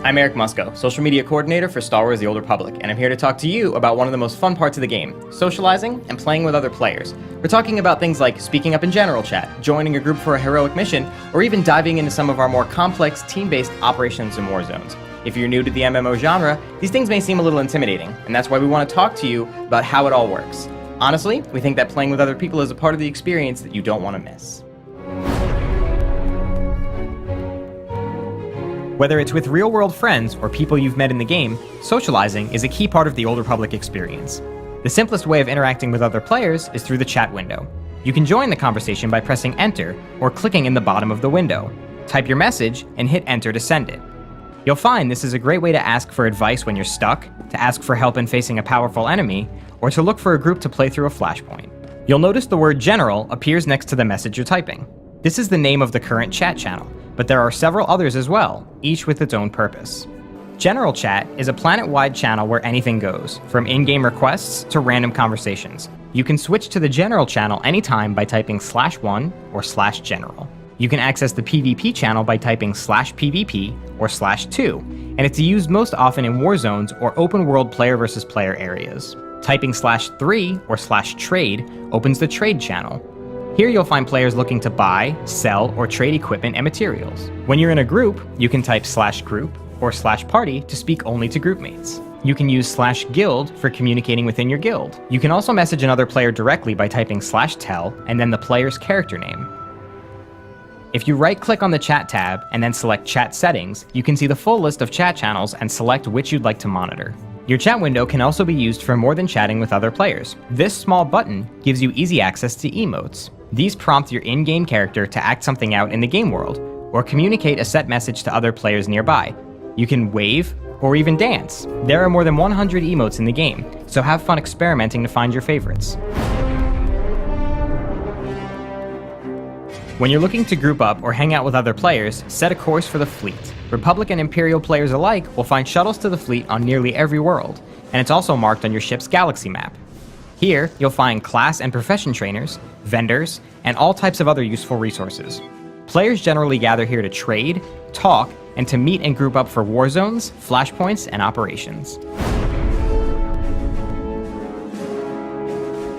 I'm Eric Musco, social media coordinator for Star Wars The Old Republic, and I'm here to talk to you about one of the most fun parts of the game, socializing and playing with other players. We're talking about things like speaking up in general chat, joining a group for a heroic mission, or even diving into some of our more complex team-based operations and war zones. If you're new to the MMO genre, these things may seem a little intimidating, and that's why we want to talk to you about how it all works. Honestly, we think that playing with other people is a part of the experience that you don't want to miss. Whether it's with real-world friends or people you've met in the game, socializing is a key part of the Old Republic experience. The simplest way of interacting with other players is through the chat window. You can join the conversation by pressing Enter or clicking in the bottom of the window. Type your message and hit Enter to send it. You'll find this is a great way to ask for advice when you're stuck, to ask for help in facing a powerful enemy, or to look for a group to play through a flashpoint. You'll notice the word General appears next to the message you're typing. This is the name of the current chat channel, but there are several others as well, each with its own purpose. General Chat is a planet-wide channel where anything goes, from in-game requests to random conversations. You can switch to the General channel anytime by typing /1 or /general. You can access the PvP channel by typing /PvP or /2, and it's used most often in war zones or open-world player versus player areas. Typing /3 or /trade opens the Trade channel. Here you'll find players looking to buy, sell, or trade equipment and materials. When you're in a group, you can type /group or /party to speak only to groupmates. You can use /guild for communicating within your guild. You can also message another player directly by typing /tell and then the player's character name. If you right-click on the Chat tab and then select Chat Settings, you can see the full list of chat channels and select which you'd like to monitor. Your chat window can also be used for more than chatting with other players. This small button gives you easy access to emotes. These prompt your in-game character to act something out in the game world, or communicate a set message to other players nearby. You can wave, or even dance. There are more than 100 emotes in the game, so have fun experimenting to find your favorites. When you're looking to group up or hang out with other players, set a course for the fleet. Republic and Imperial players alike will find shuttles to the fleet on nearly every world, and it's also marked on your ship's galaxy map. Here, you'll find class and profession trainers, vendors, and all types of other useful resources. Players generally gather here to trade, talk, and to meet and group up for war zones, flashpoints, and operations.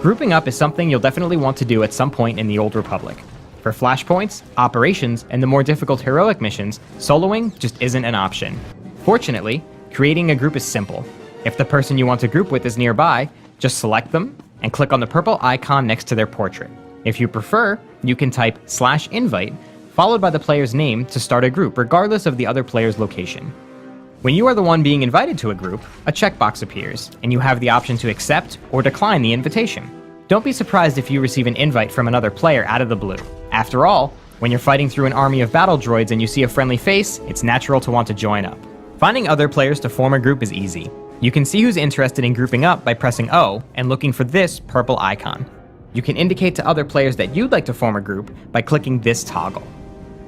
Grouping up is something you'll definitely want to do at some point in the Old Republic. For flashpoints, operations, and the more difficult heroic missions, soloing just isn't an option. Fortunately, creating a group is simple. If the person you want to group with is nearby, just select them and click on the purple icon next to their portrait. If you prefer, you can type /invite followed by the player's name to start a group regardless of the other player's location. When you are the one being invited to a group, a checkbox appears, and you have the option to accept or decline the invitation. Don't be surprised if you receive an invite from another player out of the blue. After all, when you're fighting through an army of battle droids and you see a friendly face, it's natural to want to join up. Finding other players to form a group is easy. You can see who's interested in grouping up by pressing O and looking for this purple icon. You can indicate to other players that you'd like to form a group by clicking this toggle.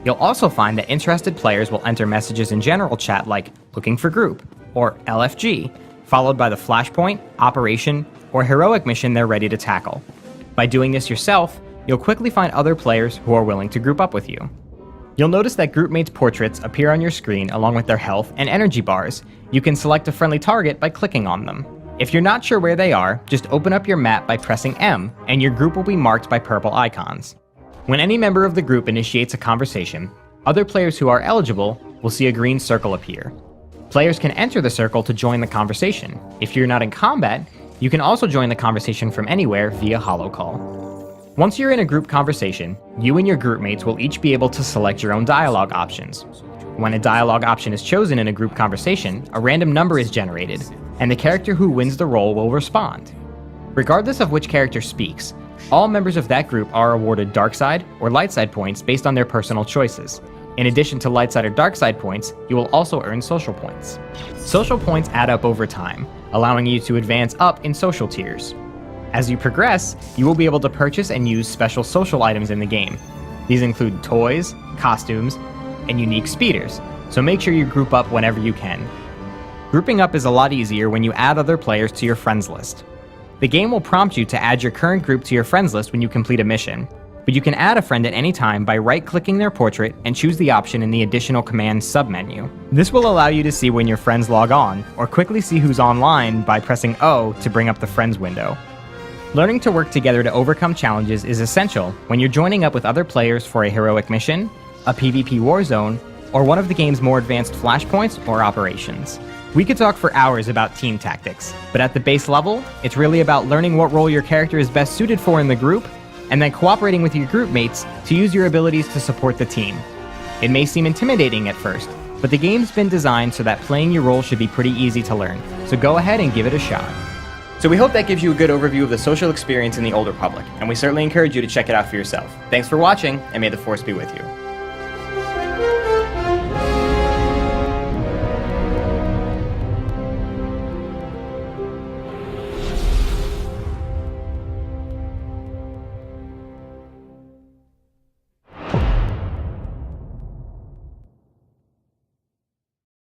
You'll also find that interested players will enter messages in general chat like looking for group or LFG, followed by the flashpoint, operation, or heroic mission they're ready to tackle. By doing this yourself, you'll quickly find other players who are willing to group up with you. You'll notice that groupmates' portraits appear on your screen along with their health and energy bars. You can select a friendly target by clicking on them. If you're not sure where they are, just open up your map by pressing M, and your group will be marked by purple icons. When any member of the group initiates a conversation, other players who are eligible will see a green circle appear. Players can enter the circle to join the conversation. If you're not in combat, you can also join the conversation from anywhere via holocall. Once you're in a group conversation, you and your groupmates will each be able to select your own dialogue options. When a dialogue option is chosen in a group conversation, a random number is generated, and the character who wins the role will respond. Regardless of which character speaks, all members of that group are awarded dark side or light side points based on their personal choices. In addition to light side or dark side points, you will also earn social points. Social points add up over time, allowing you to advance up in social tiers. As you progress, you will be able to purchase and use special social items in the game. These include toys, costumes, and unique speeders, so make sure you group up whenever you can. Grouping up is a lot easier when you add other players to your friends list. The game will prompt you to add your current group to your friends list when you complete a mission. but you can add a friend at any time by right-clicking their portrait and choose the option in the Additional Commands submenu. This will allow you to see when your friends log on, or quickly see who's online by pressing O to bring up the Friends window. Learning to work together to overcome challenges is essential when you're joining up with other players for a heroic mission, a PvP war zone, or one of the game's more advanced flashpoints or operations. We could talk for hours about team tactics, but at the base level, it's really about learning what role your character is best suited for in the group, and then cooperating with your group mates to use your abilities to support the team. It may seem intimidating at first, but the game's been designed so that playing your role should be pretty easy to learn, so go ahead and give it a shot. So we hope that gives you a good overview of the social experience in the Old Republic, and we certainly encourage you to check it out for yourself. Thanks for watching, and may the Force be with you.